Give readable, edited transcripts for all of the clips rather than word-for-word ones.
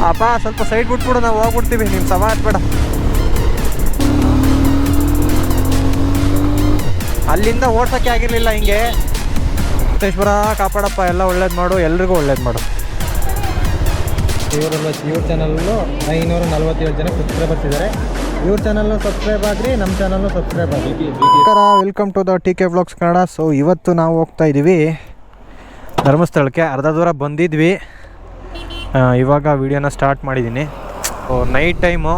ಅಪ್ಪ ಸ್ವಲ್ಪ ಸೈಡ್ ಬಿಟ್ಬಿಡು, ನಾವು ಹೋಗ್ಬಿಡ್ತೀವಿ, ನಿಮ್ಮ ಸಭಾ ಹತ್ಬೇಡ. ಅಲ್ಲಿಂದ ಓಡ್ಸೋಕ್ಕೆ ಆಗಿರಲಿಲ್ಲ ಹಿಂಗೆ. ಮುಕ್ತೇಶ್ವರ ಕಾಪಾಡಪ್ಪ, ಎಲ್ಲ ಒಳ್ಳೇದು ಮಾಡು, ಎಲ್ರಿಗೂ ಒಳ್ಳೇದು ಮಾಡು. ಇವ್ರ ಚಾನಲ್ಲು 547 ಜನ ಸಬ್ಸ್ಕ್ರೈಬರ್ಸ್ ಇದ್ದಾರೆ. ಇವ್ರ ಚಾನಲ್ನು ಸಬ್ಸ್ಕ್ರೈಬ್ ಆಗಿರಿ, ನಮ್ಮ ಚಾನಲ್ನು ಸಬ್ಸ್ಕ್ರೈಬ್ ಆಗಿರಿ. Welcome to the TK vlogs Kannada. So ಇವತ್ತು ನಾವು ಹೋಗ್ತಾ ಇದ್ದೀವಿ ಧರ್ಮಸ್ಥಳಕ್ಕೆ. ಅರ್ಧ ದೂರ ಬಂದಿದ್ವಿ, ಇವಾಗ ವೀಡಿಯೋನ ಸ್ಟಾರ್ಟ್ ಮಾಡಿದ್ದೀನಿ. ನೈಟ್ ಟೈಮು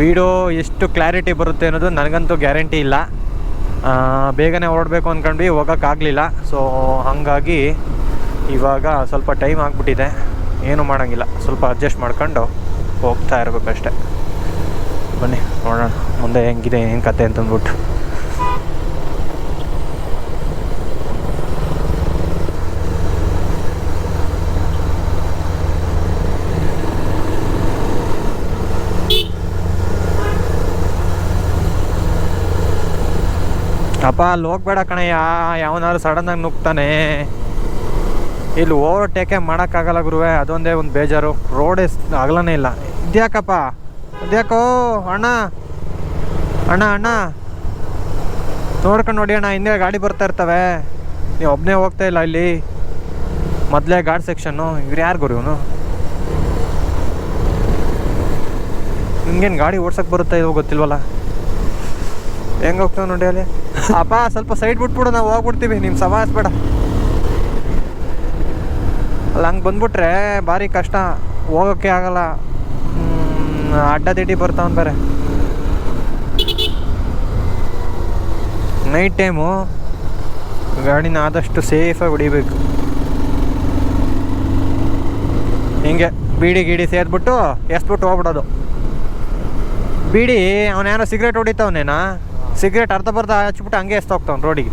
ವೀಡಿಯೋ ಎಷ್ಟು ಕ್ಲಾರಿಟಿ ಬರುತ್ತೆ ಅನ್ನೋದು ನನಗಂತೂ ಗ್ಯಾರಂಟಿ ಇಲ್ಲ. ಬೇಗನೆ ಹೊರಡಬೇಕು ಅಂದ್ಕೊಂಡ್ವಿ, ಹೋಗೋಕ್ಕಾಗಲಿಲ್ಲ. ಸೊ ಹಾಗಾಗಿ ಇವಾಗ ಸ್ವಲ್ಪ ಟೈಮ್ ಆಗಿಬಿಟ್ಟಿದೆ, ಏನು ಮಾಡೋಂಗಿಲ್ಲ, ಸ್ವಲ್ಪ ಅಡ್ಜಸ್ಟ್ ಮಾಡ್ಕೊಂಡು ಹೋಗ್ತಾ ಇರಬೇಕಷ್ಟೆ. ಬನ್ನಿ ನೋಡೋಣ ಮುಂದೆ ಹೆಂಗಿದೆ ಏನು ಕತೆ ಅಂತಂದ್ಬಿಟ್ಟು. ಅಪ್ಪ ಅಲ್ಲಿ ಹೋಗ್ಬೇಡ ಕಣಯ್ಯ, ಯಾವನಾದ್ರು ಸಡನ್ನಾಗಿ ನುಗ್ತಾನೆ. ಇಲ್ಲಿ ಓವರ್ಟೇಕೆ ಮಾಡೋಕ್ಕಾಗಲ್ಲ ಗುರುವೆ, ಅದೊಂದೇ ಒಂದು ಬೇಜಾರು. ರೋಡೇ ಆಗಲನೇ ಇಲ್ಲ. ಇದ್ಯಾಕಪ್ಪ, ಅದ್ಯಾಕೋ ಅಣ್ಣ ಅಣ್ಣ ಅಣ್ಣ ನೋಡ್ಕೊಂಡು ನೋಡಿ ಅಣ್ಣ, ಹಿಂದೆ ಗಾಡಿ ಬರ್ತಾ ಇರ್ತವೆ, ನೀವು ಒಬ್ಬನೇ ಹೋಗ್ತಾ ಇಲ್ಲ. ಇಲ್ಲಿ ಮೊದಲೇ ಗಾರ್ಡ್ ಸೆಕ್ಷನ್ನು. ಇವ್ರು ಯಾರು ಗುರು ಇವನು? ನಿಮ್ಗೇನು ಗಾಡಿ ಓಡ್ಸೋಕ್ಕೆ ಬರುತ್ತಾ ಇದು ಗೊತ್ತಿಲ್ವಲ್ಲ. ಹೆಂಗೆ ಹೋಗ್ತಾವೆ ನೋಡಿ ಅಲ್ಲಿ. ಅಪ್ಪ ಸ್ವಲ್ಪ ಸೈಡ್ ಬಿಟ್ಬಿಡು, ನಾವು ಹೋಗ್ಬಿಡ್ತೀವಿ, ನಿಮ್ಮ ಸಭಾ ಹತ್ಬೇಡ. ಅಲ್ಲ ಹಂಗೆ ಬಂದ್ಬಿಟ್ರೆ ಭಾರಿ ಕಷ್ಟ, ಹೋಗೋಕ್ಕೆ ಆಗಲ್ಲ. ಅಡ್ಡ ದಿಡ್ಡಿ ಬರ್ತಾವನ್ ಬೇರೆ. ನೈಟ್ ಟೈಮು ಗಾಡಿನ ಆದಷ್ಟು ಸೇಫಾಗಿ ಹೊಡಿಬೇಕು. ಹಿಂಗೆ ಬೀಡಿ ಗೀಡಿ ಸೇದ್ಬಿಟ್ಟು ಎಸ್ಬಿಟ್ಟು ಹೋಗ್ಬಿಡೋದು. ಬೀಡಿ ಅವನೇನೋ ಸಿಗರೇಟ್ ಹೊಡಿತಾವನೇನಾ, ಸಿಗರೇಟ್ ಅರ್ಧ ಬರ್ಧ ಹಚ್ಬಿಟ್ಟು ಹಂಗೆ ಎಸ್ತೋಗ್ತಾವ್ನು ರೋಡಿಗೆ.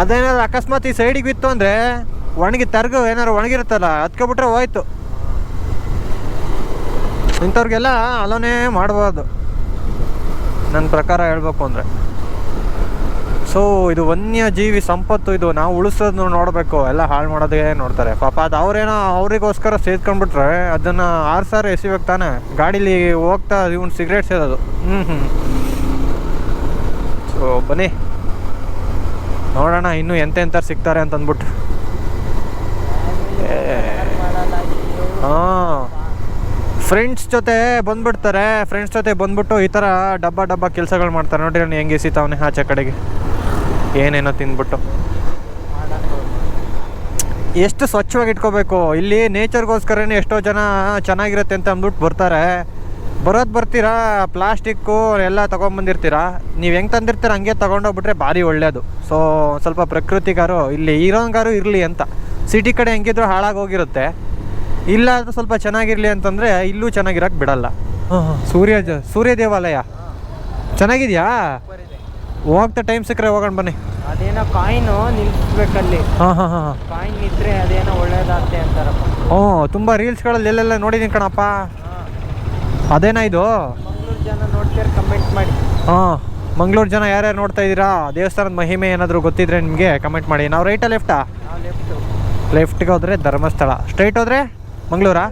ಅದೇನಾದ್ರು ಅಕಸ್ಮಾತ್ ಈ ಸೈಡಿಗೆ ಬಿತ್ತು ಅಂದರೆ ಒಣಗಿ ತರ್ಗು ಏನಾರು ಒಣಗಿರುತ್ತಲ್ಲ, ಹತ್ಕೊಬಿಟ್ರೆ ಹೋಯ್ತು. ಇಂಥವ್ರಿಗೆಲ್ಲ ಅಲೋನೇ ಮಾಡ್ಬೋದು ನನ್ನ ಪ್ರಕಾರ ಹೇಳ್ಬೇಕು ಅಂದರೆ. ಸೊ ಇದು ವನ್ಯಜೀವಿ ಸಂಪತ್ತು, ಇದು ನಾವು ಉಳಿಸೋದು ನೋಡಬೇಕು, ಎಲ್ಲ ಹಾಳು ಮಾಡೋದೇ ನೋಡ್ತಾರೆ ಪಾಪ. ಅದು ಅವರೇನೋ ಅವರಿಗೋಸ್ಕರ ಸೇದ್ಕೊಂಡ್ಬಿಟ್ರೆ ಅದನ್ನು 6,000 ಎಸಿಬೇಕು ತಾನೆ. ಗಾಡೀಲಿ ಹೋಗ್ತಾ ಇವ್ನು ಸಿಗರೇಟ್ ಸೇದೋದು. ಸೊ ಬನ್ನಿ ನೋಡೋಣ ಇನ್ನೂ ಎಂತೆಂಥ ಸಿಗ್ತಾರೆ ಅಂತಂದ್ಬಿಟ್ಟು. ಹಾಂ, ಫ್ರೆಂಡ್ಸ್ ಜೊತೆ ಬಂದ್ಬಿಡ್ತಾರೆ. ಫ್ರೆಂಡ್ಸ್ ಜೊತೆ ಬಂದ್ಬಿಟ್ಟು ಈ ಥರ ಡಬ್ಬ ಕೆಲಸಗಳು ಮಾಡ್ತಾರೆ. ನೋಡ್ರಿ ನಾನು ಹೆಂಗೆ ಎಸಿತಾವನೆ ಆಚೆ ಕಡೆಗೆ, ಏನೇನೋ ತಿಂದ್ಬಿಟ್ಟು. ಎಷ್ಟು ಸ್ವಚ್ಛವಾಗಿ ಇಟ್ಕೋಬೇಕು. ಇಲ್ಲಿ ನೇಚರ್ಗೋಸ್ಕರನೇ ಎಷ್ಟೋ ಜನ ಚೆನ್ನಾಗಿರುತ್ತೆ ಅಂತ ಅಂದ್ಬಿಟ್ಟು ಬರ್ತಾರೆ. ಬರ್ತೀರಾ ಪ್ಲಾಸ್ಟಿಕ್ಕು ಎಲ್ಲ ತೊಗೊಂಬಂದಿರ್ತೀರಾ. ನೀವು ಹೆಂಗೆ ತಂದಿರ್ತೀರ ಹಂಗೆ ತೊಗೊಂಡೋಗ್ಬಿಟ್ರೆ ಭಾರಿ ಒಳ್ಳೆಯದು. ಸೊ ಸ್ವಲ್ಪ ಪ್ರಕೃತಿಗಾರು ಇಲ್ಲಿ ಇರೋಂಗಾರು ಇರಲಿ ಅಂತ. ಸಿಟಿ ಕಡೆ ಹೆಂಗಿದ್ರು ಹಾಳಾಗೋಗಿರುತ್ತೆ, ಇಲ್ಲ ಅದು ಸ್ವಲ್ಪ ಚೆನ್ನಾಗಿರಲಿ ಅಂತಂದರೆ ಇಲ್ಲೂ ಚೆನ್ನಾಗಿರೋಕ್ಕೆ ಬಿಡಲ್ಲ. ಸೂರ್ಯ ದೇವಾಲಯ ಚೆನ್ನಾಗಿದೆಯಾ? ಹೋಗ್ತಾ ಟೈಮ್ ಸಿಕ್ಕರೆ ಹೋಗೋಣ ಬನ್ನಿ. ಅದೇನೋ ಕಾಯಿನು ನಿಲ್ಲಿಸ್ಬೇಕಲ್ಲಿ. ಕಾಯಿನ್ ಇದ್ರೆ ಅದೇನೋ ಒಳ್ಳೇದಾಗ್ತೆ ಅಂತಾರಪ್ಪ. ತುಂಬ ರೀಲ್ಸ್ಗಳಲ್ಲಿ ಎಲ್ಲೆಲ್ಲ ನೋಡಿದ್ದೀನಿ ಕಣಪ್ಪ. ಅದೇನಾ ಇದು? ಮಂಗಳೂರು ಜನ ನೋಡ್ತೀರಾ ಕಮೆಂಟ್ ಮಾಡಿ. ಮಂಗಳೂರು ಜನ ಯಾರ್ಯಾರು ನೋಡ್ತಾ ಇದ್ದೀರಾ? ದೇವಸ್ಥಾನದ ಮಹಿಮೆ ಏನಾದರೂ ಗೊತ್ತಿದ್ರೆ ನಿಮಗೆ ಕಮೆಂಟ್ ಮಾಡಿ. ನಾವು ರೈಟಾ ಲೆಫ್ಟಾ? ಲೆಫ್ಟ್ಗೆ ಹೋದರೆ ಧರ್ಮಸ್ಥಳ, ಸ್ಟ್ರೈಟ್ ಹೋದರೆ ಮಂಗಳೂರು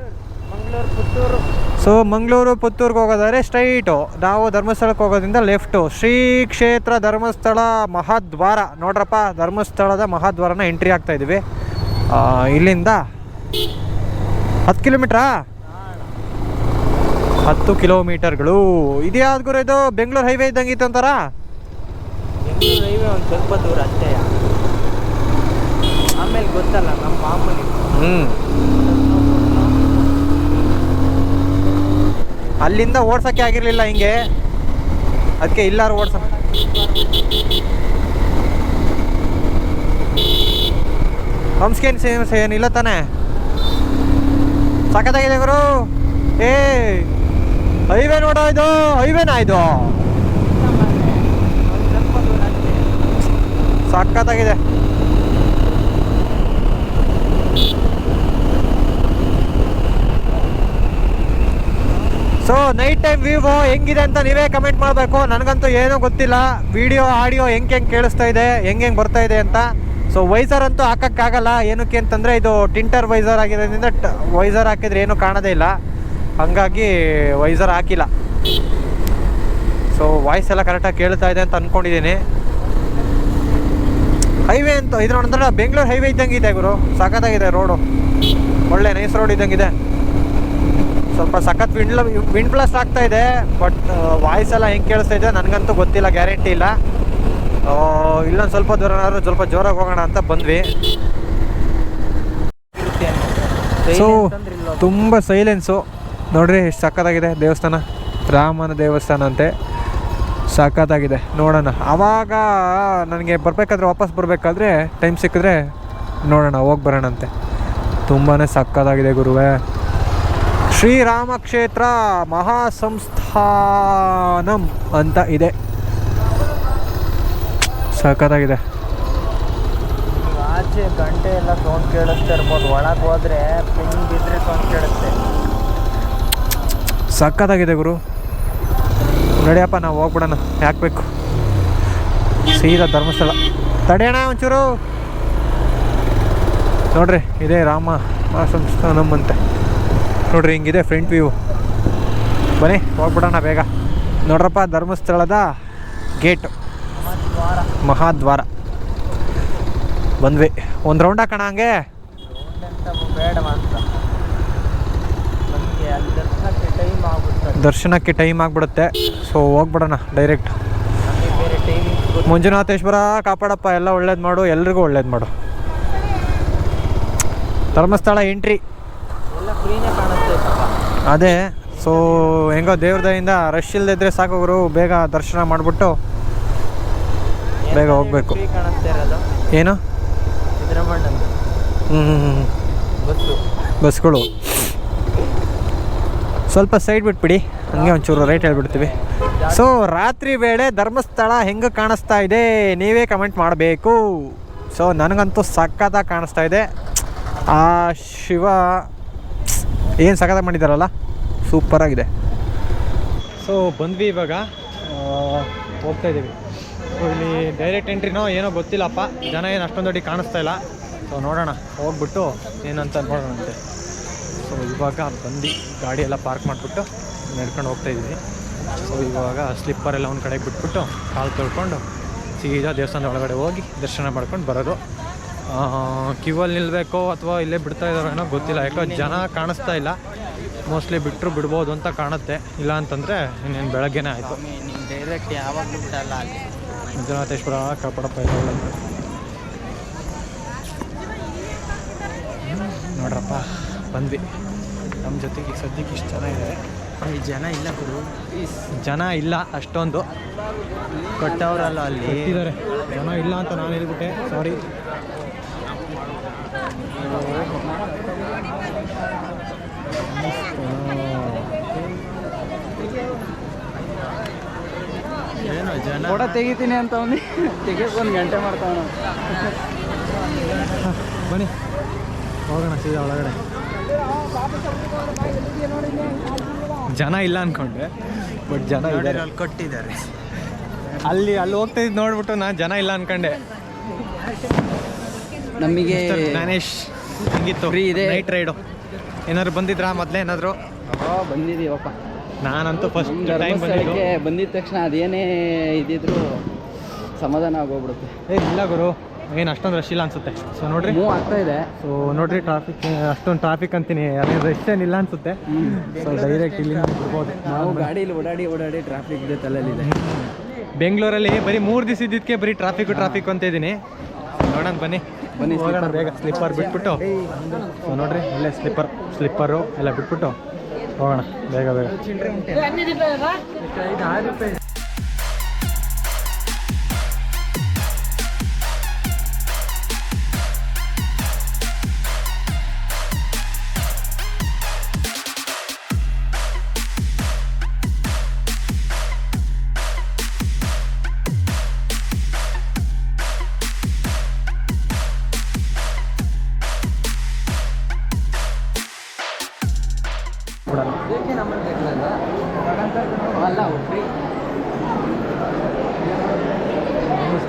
ಪುತ್ತೂರು. ಸೊ ಮಂಗಳೂರು ಪುತ್ತೂರ್ಗೆ ಹೋಗೋದಾದ್ರೆ ಸ್ಟ್ರೈಟು, ನಾವು ಧರ್ಮಸ್ಥಳಕ್ಕೆ ಹೋಗೋದ್ರಿಂದ ಲೆಫ್ಟು. ಶ್ರೀ ಕ್ಷೇತ್ರ ಧರ್ಮಸ್ಥಳ ಮಹಾದ್ವಾರ ನೋಡ್ರಪ್ಪ, ಧರ್ಮಸ್ಥಳದ ಮಹಾದ್ವಾರನ ಎಂಟ್ರಿ ಆಗ್ತಾ ಇದ್ದೀವಿ. ಇಲ್ಲಿಂದ 10 ಕಿಲೋಮೀಟ್ರಾ? 10 ಕಿಲೋಮೀಟರ್ಗಳು. ಇದ್ಯಾವ್ದು ಗುರು ಇದು? ಬೆಂಗಳೂರು ಹೈವೇ ಇದ್ದಂಗೆ ಇತ್ತು ಅಂತಾರ? ಬೆಂಗಳೂರು ಹೈವೇ ಒಂದು ಸ್ವಲ್ಪ ದೂರ ಅಷ್ಟೇ, ಆಮೇಲೆ ಗೊತ್ತಲ್ಲ ನಮ್ಮ ಮಾಮೂಲಿ. ಅಲ್ಲಿಂದ ಓಡ್ಸೋಕ್ಕೆ ಆಗಿರಲಿಲ್ಲ ಹಿಂಗೆ, ಅದಕ್ಕೆ ಇಲ್ಲಾರು ಓಡ್ಸೋಣ. ಹಂಸ್ಕೇನ್ ಏನಿಲ್ಲ ತಾನೆ? ಸಖತ್ತಾಗಿದೆ ಗುರು. ಹೈವೇ ನೋಡೋ, ಇದು ಹೈವೇನಾ? ಇದು ಸಖತ್ತಾಗಿದೆ. ಸೊ ನೈಟ್ ಟೈಮ್ ವ್ಯೂ ಹೆಂಗಿದೆ ಅಂತ ನೀವೇ ಕಮೆಂಟ್ ಮಾಡಬೇಕು. ನನಗಂತೂ ಏನೂ ಗೊತ್ತಿಲ್ಲ, ವಿಡಿಯೋ ಆಡಿಯೋ ಹೆಂಗೆ ಕೇಳಿಸ್ತಾ ಇದೆ, ಹೆಂಗೆ ಬರ್ತಾ ಇದೆ ಅಂತ. ಸೊ ವೈಸರ್ ಅಂತೂ ಹಾಕೋಕ್ಕಾಗಲ್ಲ, ಏನಕ್ಕೆ ಅಂತಂದರೆ ಇದು ಟಿಂಟರ್ ವೈಸರ್ ಆಗಿರೋದ್ರಿಂದ ವೈಸರ್ ಹಾಕಿದ್ರೆ ಏನೂ ಕಾಣೋದೇ ಇಲ್ಲ, ಹಾಗಾಗಿ ವೈಸರ್ ಹಾಕಿಲ್ಲ. ಸೊ ವಾಯ್ಸ್ ಎಲ್ಲ ಕರೆಕ್ಟಾಗಿ ಕೇಳ್ತಾ ಇದೆ ಅಂತ ಅಂದ್ಕೊಂಡಿದ್ದೀನಿ. ಹೈವೇ ಅಂತ ಇದ್ರ ಒಂಥರ ಬೆಂಗಳೂರು ಹೈವೇ ಇದ್ದಂಗೆ ಇದೆ ಗುರು, ಸಖತ್ತಾಗಿದೆ ರೋಡು, ಒಳ್ಳೆ ನೈಸ್ ರೋಡ್ ಇದ್ದಂಗಿದೆ. ಸ್ವಲ್ಪ ಸಖತ್ ವಿಂಡ್ ಬ್ಲಾಸ್ಟ್ ಆಗ್ತಾ ಇದೆ, ಬಟ್ ವಾಯ್ಸ್ ಎಲ್ಲ ಹೆಂಗೆ ಕೇಳಿಸ್ತಾ ಇದೆ ನನಗಂತೂ ಗೊತ್ತಿಲ್ಲ, ಗ್ಯಾರಂಟಿ ಇಲ್ಲ. ಇಲ್ಲೊಂದು ಸ್ವಲ್ಪ ದೂರನಾದ್ರೂ ಸ್ವಲ್ಪ ಜೋರಾಗಿ ಹೋಗೋಣ ಅಂತ ಬಂದ್ವಿ. ಸೊ ತುಂಬ ಸೈಲೆನ್ಸು ನೋಡ್ರಿ, ಎಷ್ಟು ಸಖತ್ತಾಗಿದೆ ದೇವಸ್ಥಾನ, ರಾಮನ ದೇವಸ್ಥಾನ ಅಂತೆ, ಸಖತ್ತಾಗಿದೆ. ನೋಡೋಣ, ಆವಾಗ ನನಗೆ ಬರಬೇಕಾದ್ರೆ ವಾಪಸ್ ಬರಬೇಕಾದ್ರೆ ಟೈಮ್ ಸಿಕ್ಕಿದ್ರೆ ನೋಡೋಣ, ಹೋಗಿ ಬರೋಣಂತೆ. ತುಂಬಾ ಸಖತ್ತಾಗಿದೆ ಗುರುವೇ. ಶ್ರೀರಾಮ ಕ್ಷೇತ್ರ ಮಹಾಸಂಸ್ಥಾನಂ ಅಂತ ಇದೆ, ಸಖತ್ತಾಗಿದೆ. ಆಚೆ ಗಂಟೆ ಎಲ್ಲ ಸೌಂಡ್ ಕೇಳಿಸ್ತಾ ಇರ್ಬೋದು, ಒಳಗೆ ಹೋದ್ರೆ ಪಿಂಗ್ ಬಿದ್ದರೆ ಸೌಂಡ್ ಕೇಳುತ್ತೆ. ಸಖತ್ತಾಗಿದೆ ಗುರು. ನಡಿಯಪ್ಪ ನಾವು ಹೋಗ್ಬಿಡೋಣ, ಯಾಕೆ ಬೇಕು, ಸೀದಾ ಧರ್ಮಸ್ಥಳ. ತಡೆಯೋಣ ಒಂಚೂರು. ನೋಡ್ರಿ ಇದೇ ರಾಮ ಸಂಸ್ಥಾನಂ ಅಂತೆ, ನೋಡ್ರಿ ಹಿಂಗಿದೆ ಫ್ರಂಟ್ ವ್ಯೂ. ಬನ್ನಿ ಹೋಗ್ಬಿಡೋಣ ಬೇಗ. ನೋಡ್ರಪ್ಪ ಧರ್ಮಸ್ಥಳದ ಗೇಟು, ಮಹಾದ್ವಾರ ಬಂದ್ವಿ. ಒಂದು ರೌಂಡ್ ಹಾಕೋಣ ಹಂಗೆ, ಬೇಡ ಅಂತ ನಮಗೆ ಅಲ್ಲಿ ದರ್ಶನಕ್ಕೆ ಟೈಮ್ ಆಗಿಬಿಡುತ್ತೆ. ಸೊ ಹೋಗ್ಬಿಡೋಣ ಡೈರೆಕ್ಟ್. ಬೇರೆ ಟೈಮಿಂಗ್. ಮಂಜುನಾಥೇಶ್ವರ ಕಾಪಾಡಪ್ಪ, ಎಲ್ಲ ಒಳ್ಳೇದು ಮಾಡು, ಎಲ್ರಿಗೂ ಒಳ್ಳೇದು ಮಾಡು. ಧರ್ಮಸ್ಥಳ ಎಂಟ್ರಿ ಎಲ್ಲ ಫ್ರೀನೇ ಕಾಣುತ್ತೆ. ಅದೇ, ಸೊ ಹೆಂಗೋ ದೇವ್ರ ದಯಿಂದ ರಶ್ ಇಲ್ಲದಿದ್ರೆ ಸಾಕೋರು, ಬೇಗ ದರ್ಶನ ಮಾಡಿಬಿಟ್ಟು ಬೇಗ ಹೋಗ್ಬೇಕು. ಕಾಣಿಸ್ತಾ ಇರೋದು ಏನು ಬಸ್ಗಳು. ಸ್ವಲ್ಪ ಸೈಡ್ ಬಿಟ್ಬಿಡಿ, ಹಂಗೆ ಒಂಚೂರು ರೈಟ್ ಹೇಳ್ಬಿಡ್ತೀವಿ. ಸೊ ರಾತ್ರಿ ವೇಳೆ ಧರ್ಮಸ್ಥಳ ಹೆಂಗೆ ಕಾಣಿಸ್ತಾ ಇದೆ ನೀವೇ ಕಮೆಂಟ್ ಮಾಡಬೇಕು. ಸೊ ನನಗಂತೂ ಸಖತ್ತಾಗಿ ಕಾಣಿಸ್ತಾ ಇದೆ. ಆ ಶಿವ ಏನು ಸಖತ್ತಾಗಿ ಮಾಡಿದ್ದಾರಲ್ಲ, ಸೂಪರಾಗಿದೆ. ಸೊ ಬಂದ್ವಿ, ಇವಾಗ ಹೋಗ್ತಾ ಇದ್ದೀವಿ. ಸೊ ಇಲ್ಲಿ ಡೈರೆಕ್ಟ್ ಎಂಟ್ರಿನೋ ಏನೋ ಗೊತ್ತಿಲ್ಲಪ್ಪ, ಜನ ಏನು ಅಷ್ಟೊಂದು ದೊಡ್ಡ ಕಾಣಿಸ್ತಾ ಇಲ್ಲ. ಸೊ ನೋಡೋಣ, ಹೋಗ್ಬಿಟ್ಟು ಏನಂತ ನೋಡೋಣಂತೆ. ಸೊ ಇವಾಗ ಬಂದು ಗಾಡಿ ಎಲ್ಲ ಪಾರ್ಕ್ ಮಾಡಿಬಿಟ್ಟು ನಡ್ಕೊಂಡು ಹೋಗ್ತಾ ಇದ್ದೀವಿ. ಸೊ ಇವಾಗ ಸ್ಲಿಪ್ಪರೆಲ್ಲ ಒಂದು ಕಡೆಗೆ ಬಿಟ್ಬಿಟ್ಟು ಕಾಲು ತೊಳ್ಕೊಂಡು ಸೀದಾ ದೇವಸ್ಥಾನದ ಒಳಗಡೆ ಹೋಗಿ ದರ್ಶನ ಮಾಡ್ಕೊಂಡು ಬರೋದು. ಕ್ಯೂವಲ್ಲಿ ನಿಲ್ಲಬೇಕೋ ಅಥವಾ ಇಲ್ಲೇ ಬಿಡ್ತಾ ಇದ್ದಾರೋ ಏನೋ ಗೊತ್ತಿಲ್ಲ, ಯಾಕೋ ಜನ ಕಾಣಿಸ್ತಾ ಇಲ್ಲ. ಮೋಸ್ಟ್ಲಿ ಬಿಟ್ಟರು ಬಿಡ್ಬೋದು ಅಂತ ಕಾಣುತ್ತೆ, ಇಲ್ಲ ಅಂತಂದರೆ ಇನ್ನೇನು ಬೆಳಗ್ಗೆನೇ ಆಯಿತು. ಡೈರೆಕ್ಟ್ ಯಾವಾಗಲೂ ಬಿಡಲ್ಲ ಅಲ್ಲಿ. ಮಂಜುನಾಥೇಶ್ವರ ಕಾಪಾಡಪ್ಪ ಎಲ್ಲ ಒಳ್ಳೆದು. ನೋಡ್ರಪ್ಪ ಬಂದ್ವಿ. ನಮ್ಮ ಜೊತೆಗೆ ಸದ್ಯಕ್ಕೆ ಇಷ್ಟು ಜನ ಇದೆ. ಜನ ಇಲ್ಲ ಗುರು, ಜನ ಇಲ್ಲ ಅಷ್ಟೊಂದು, ಕೊಟ್ಟವರಲ್ಲ ಅಲ್ಲಿ ಇದ್ದಾರೆ. ಜನ ಇಲ್ಲ ಅಂತ ನಾನು ಹೇಳ್ಬಿಟ್ಟೆ, ಸಾರಿ. ಏನೋ ಜನ ಫೋಟೋ ತೆಗಿತೀನಿ ಅಂತ ಅವನಿ ತೆಗಿಯೋಕೆ 1 ಗಂಟೆ ಮಾಡ್ತಾವನು. ಬನ್ನಿ ಹೋಗೋಣ ಸೀದಾ ಒಳಗಡೆ. ಜನ ಇಲ್ಲ ಅಂದ್ಕೊಂಡೆ, ಬಟ್ ಜನ ಇದ್ದಾರೆ, ಅಲ್ಲಿ ಕೊಟ್ಟಿದ್ದಾರೆ. ಅಲ್ಲಿ ಹೋಗ್ತಾ ಇದ್ದು ನೋಡ್ಬಿಟ್ಟು ನಾನು ಜನ ಇಲ್ಲ ಅನ್ಕೊಂಡೆ. ನಮಗೆ ಜ್ಞಾನೇಶ್ ಹೆಂಗಿತ್ತು ಫ್ರೀ ಇದೆ, ನೈಟ್ ರೈಡು ಏನಾದ್ರು ಬಂದಿದ್ರಾ ಮೊದಲೇ ಏನಾದರೂ? ಬಂದಿದ್ದೀವಪ್ಪ. ನಾನಂತೂ ಫಸ್ಟ್ ಟೈಮ್ ಧರ್ಮಸ್ಥಳಕ್ಕೆ ಬಂದಿದ ತಕ್ಷಣ ಅದೇನೇ ಇದ್ದಿದ್ರು ಸಮಾಧಾನ ಆಗೋಗ್ಬಿಡುತ್ತೆ. ಇಲ್ಲ ಗುರು, ಏನು ಅಷ್ಟೊಂದು ರಶ್ ಇಲ್ಲ ಅನ್ಸುತ್ತೆ. ಸೊ ನೋಡ್ರಿ ಮೂವ್ ಆಗ್ತಾ ಇದೆ. ಸೊ ನೋಡ್ರಿ ಟ್ರಾಫಿಕ್, ಅಷ್ಟೊಂದು ಟ್ರಾಫಿಕ್ ಅಂತೀನಿ, ಅದೇನು ರಶ್ ಏನಿಲ್ಲ ಅನ್ಸುತ್ತೆ. ಸೊ ಡೈರೆಕ್ಟ್ ಇಲ್ಲಿ ಬಿಡ್ಬೋದು. ನಾವು ಗಾಡೀಲಿ ಓಡಾಡಿ ಟ್ರಾಫಿಕ್ ಇದೆ ತಲೆಯಲ್ಲಿದೆ. ಬೆಂಗಳೂರಲ್ಲಿ ಬರೀ 3 ದಿವಸ ಇದ್ದಿದ್ದಕ್ಕೆ ಬರೀ ಟ್ರಾಫಿಕ್ ಅಂತ ಇದ್ದೀನಿ. ನೋಡೋಣ ಬನ್ನಿ ಹೋಗೋಣ ಬೇಗ. ಸ್ಲಿಪ್ಪರ್ ಬಿಟ್ಬಿಟ್ಟು, ಸೊ ನೋಡ್ರಿ ಒಳ್ಳೆ ಸ್ಲಿಪ್ಪರು ಎಲ್ಲ ಬಿಟ್ಬಿಟ್ಟು ಹೋಗೋಣ ಬೇಗ.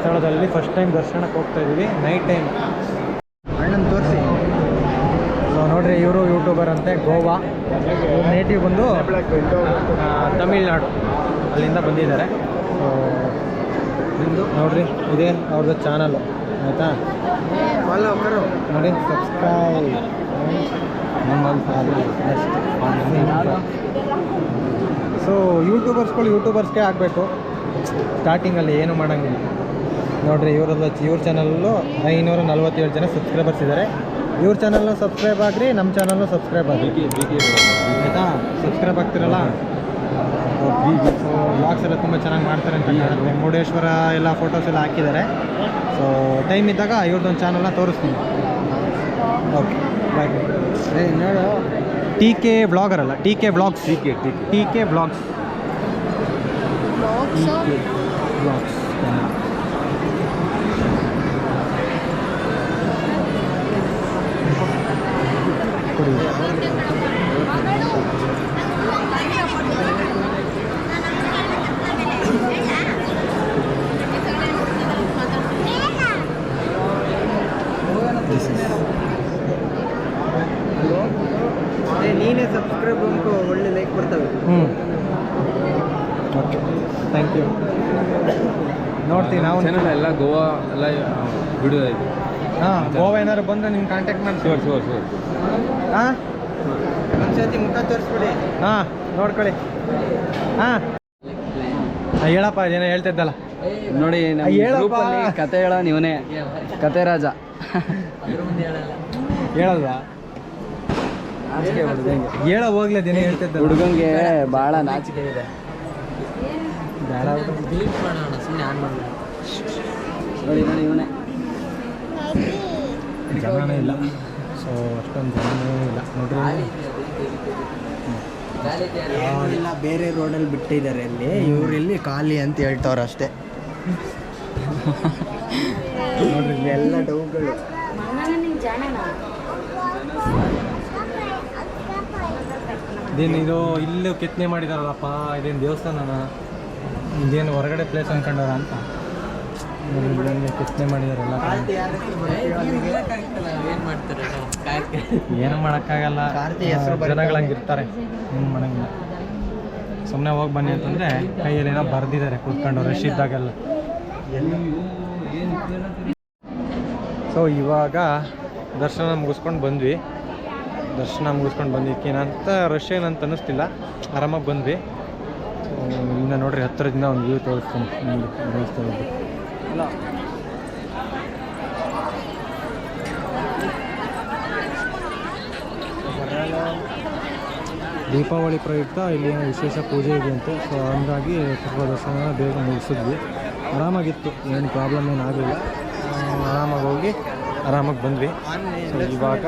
ಧರ್ಮಸ್ಥಳದಲ್ಲಿ ಫಸ್ಟ್ ಟೈಮ್ ದರ್ಶನಕ್ಕೆ ಹೋಗ್ತಾ ಇದ್ದೀವಿ ನೈಟ್ ಟೈಮ್. ಅಣ್ಣನ ತೋರಿಸಿ. ಸೊ ನೋಡ್ರಿ, ಇವರು ಯೂಟ್ಯೂಬರ್ ಅಂತೆ, ಗೋವಾ. ನೇಟಿವ್ ಬಂದು ತಮಿಳ್ನಾಡು, ಅಲ್ಲಿಂದ ಬಂದಿದ್ದಾರೆ. ಸೊ ನೋಡ್ರಿ, ಇದೇ ಅವ್ರದ್ದು ಚಾನಲ್ಲು, ಆಯಿತಾ? ನೋಡಿ, ಸಬ್ಸ್ಕ್ರೈಬ್. ಸೊ ಯೂಟ್ಯೂಬರ್ಸ್ಗೆ ಆಗಬೇಕು. ಸ್ಟಾರ್ಟಿಂಗಲ್ಲಿ ಏನು ಮಾಡೋಂಗಿಲ್ಲ. ನೋಡಿರಿ, ಇವ್ರ ಚಾನಲ್ಲು 547 ಜನ ಸಬ್ಸ್ಕ್ರೈಬರ್ಸ್ ಇದ್ದಾರೆ. ಇವ್ರ ಚಾನಲ್ನ ಸಬ್ಸ್ಕ್ರೈಬ್ ಆಗಿರಿ, ನಮ್ಮ ಚಾನಲ್ನು ಸಬ್ಸ್ಕ್ರೈಬ್ ಆಗಿರಿ, ಆಯಿತಾ? ಸಬ್ಸ್ಕ್ರೈಬ್ ಆಗ್ತಿರಲ್ಲ. ಸೊ ವ್ಲಾಗ್ಸ್ ಎಲ್ಲ ತುಂಬ ಚೆನ್ನಾಗಿ ಮಾಡ್ತಾರೆ ಅಂತ ಕಾಣುತ್ತೆ. ಮುರುಡೇಶ್ವರ ಎಲ್ಲ ಫೋಟೋಸ್ ಎಲ್ಲ ಹಾಕಿದ್ದಾರೆ. ಸೊ ಟೈಮ್ ಇದ್ದಾಗ ಇವ್ರದ್ದೊಂದು ಚಾನಲ್ನ ತೋರಿಸ್ತೀನಿ. Okay, bye. ನೋಡು, TK ವ್ಲಾಗರ್ ಅಲ್ಲ, TK vlogs. TK vlogs. Vlogs ಕೊಡಿ. ನೀನೇ ಸಬ್ಸ್ಕ್ರೈಬ್ ಅನ್ಕೋ, ಒಳ್ಳೆ ಲೈಕ್ ಬರ್ತವೆ. Okay, thank you. ನೋಡ್ತೀವಿ ನಾವು ಎಲ್ಲ ಗೋವಾ ಎಲ್ಲ ವಿಡಿಯೋ ಇದೆ. ಹಾಂ, ಗೋವಾ ಏನಾದ್ರು ಬಂದರೆ ನಿಮ್ಗೆ ಕಾಂಟ್ಯಾಕ್ಟ್ ಮಾಡ್ತೀವಿ. ಶೋರ್. ಹಾಂ, ಒಂದ್ಸತಿ ಮುಖ ತೋರಿಸ್ಬಿಡಿ. ಹಾಂ, ನೋಡ್ಕೊಳ್ಳಿ. ಹಾಂ, ಹೇಳಪ್ಪ, ಏನೋ ಹೇಳ್ತಿದ್ದಲ್ಲ. ನೋಡಿ, ಹೇಳಪ್ಪ. ಕತೆ ಹೇಳೋ ನೀವನೇ ಕತೆ ರಾಜ. ಹೇಳಲ್ವಾ? ಹೇಳ ಹೋಗ್ಲಿ, ಅದೇನೇ ಹೇಳ್ತಿದ್ದ. ಹುಡುಗಂಗೆ ಭಾಳ ನಾಚಿಕೆ ಇದೆ. ನೋಡಿ ಇವನೇ ಜನನೇ ಇಲ್ಲ. ಸೊ ಅಷ್ಟೊಂದು ಜನನೇ ಇಲ್ಲ ನೋಡ್ರಿ. ಎಲ್ಲ ಬೇರೆ ರೋಡಲ್ಲಿ ಬಿಟ್ಟಿದ್ದಾರೆ. ಅಲ್ಲಿ ಇವರಲ್ಲಿ ಖಾಲಿ ಅಂತ ಹೇಳ್ತವ್ರು ಅಷ್ಟೇ. ನೋಡ್ರಿ, ಎಲ್ಲ ಡೌಗಳು. ಇದೇನು ಇದು ಇಲ್ಲೂ ಕೆತ್ತನೆ ಮಾಡಿದಾರಲ್ಲಪ್ಪ, ಇದೇನು ದೇವಸ್ಥಾನನ, ಇದೇನು ಹೊರಗಡೆ ಪ್ಲೇಸ್ ಅನ್ಕೊಂಡವ್ರ ಅಂತ. ಕೆತ್ತನೆ ಮಾಡಿದಾರಲ್ಲ, ಏನು ಮಾಡೋಕ್ಕಾಗಲ್ಲ. ಜನಗಳಂಗಿರ್ತಾರೆ, ಏನು ಮಾಡೋಂಗಿಲ್ಲ. ಸುಮ್ಮನೆ ಹೋಗಿ ಬನ್ನಿ ಅಂತಂದರೆ ಕೈಯಲ್ಲಿ ಏನೋ ಬರೆದಿದ್ದಾರೆ ಕೂತ್ಕೊಂಡು ರಶ್ ಇದ್ದಾಗೆಲ್ಲ. ಸೊ ಇವಾಗ ದರ್ಶನ ಮುಗಿಸ್ಕೊಂಡು ಬಂದ್ವಿ. ಏನಂತ ರಶ್ ಏನಂತ ಅನ್ನಿಸ್ತಿಲ್ಲ, ಆರಾಮಾಗಿ ಬಂದ್ವಿ. ಇನ್ನು ನೋಡ್ರಿ, ಹತ್ತಿರದಿಂದ ಒಂದು ವ್ಯೂ ತೋರಿಸ್ತೀನಿ ನಿಮಗೆ ದೇವಸ್ಥಾನದ್ದು. ದೀಪಾವಳಿ ಪ್ರಯುಕ್ತ ಇಲ್ಲಿ ವಿಶೇಷ ಪೂಜೆ ಇದೆ ಅಂತೆ. ಸೊ ಹಂಗಾಗಿ ಸ್ವಲ್ಪ ದರ್ಶನ ಬೇಗ ಮುಗಿಸಿದ್ವಿ. ಆರಾಮಾಗಿತ್ತು, ಏನು ಪ್ರಾಬ್ಲಮ್ ಏನಾಗಲಿಲ್ಲ. ಆರಾಮಾಗಿ ಹೋಗಿ ಆರಾಮಾಗಿ ಬಂದ್ವಿ. ಸೊ ಇವಾಗ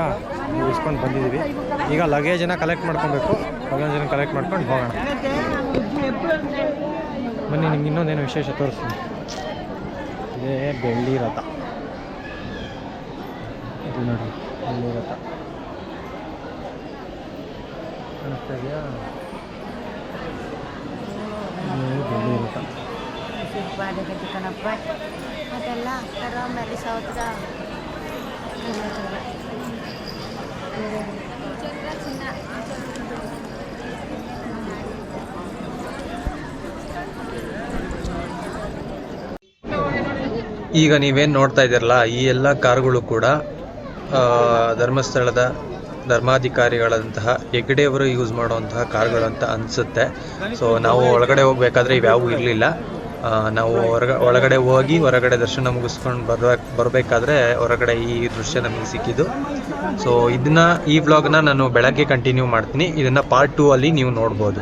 ಮುಗಿಸ್ಕೊಂಡು ಬಂದಿದ್ದೀವಿ. ಈಗ ಲಗೇಜನ್ನು ಕಲೆಕ್ಟ್ ಮಾಡ್ಕೊಬೇಕು. ಲಗೇಜನ್ನು ಕಲೆಕ್ಟ್ ಮಾಡ್ಕೊಂಡು ಹೋಗೋಣ. ಬನ್ನಿ, ನಿಮ್ಗೆ ಇನ್ನೊಂದೇನು ವಿಶೇಷ ತೋರಿಸ್ತೀನಿ. ಇದೇ ಬೆಳ್ಳಿ ರಥ. ಇದು ನೋಡಿ, ಬೆಳ್ಳಿ ರಥ ಕಾಣಿಸ್ತಾ ಇದೆಯಾ? ಬೆಳ್ಳಿ ರಥ. ಅದೆಲ್ಲ ಕರಾಮರಿ ಸೌತ್ರ ಈಗ ನೀವೇನು ನೋಡ್ತಾ ಇದ್ದೀರಲ್ಲ, ಈ ಎಲ್ಲ ಕಾರುಗಳು ಕೂಡ ಧರ್ಮಸ್ಥಳದ ಧರ್ಮಾಧಿಕಾರಿಗಳಂತಹ ಹೆಗ್ಡೆಯವರು ಯೂಸ್ ಮಾಡುವಂತಹ ಕಾರುಗಳು ಅಂತ ಅನಿಸುತ್ತೆ. ಸೊ ನಾವು ಒಳಗಡೆ ಹೋಗ್ಬೇಕಾದ್ರೆ ಇವ್ಯಾವೂ ಇರಲಿಲ್ಲ. ನಾವು ಒಳಗಡೆ ಹೋಗಿ ಹೊರಗಡೆ ದರ್ಶನ ಮುಗಿಸ್ಕೊಂಡು ಬರಬೇಕಾದ್ರೆ ಹೊರಗಡೆ ಈ ದೃಶ್ಯ ನಮಗೆ ಸಿಕ್ಕಿದ್ದು. ಸೊ ಈ ವ್ಲಾಗ್ನ ನಾನು ಬೆಳಗ್ಗೆ ಕಂಟಿನ್ಯೂ ಮಾಡ್ತೀನಿ. ಇದನ್ನು ಪಾರ್ಟ್ 2 ಅಲ್ಲಿ ನೀವು ನೋಡ್ಬೋದು.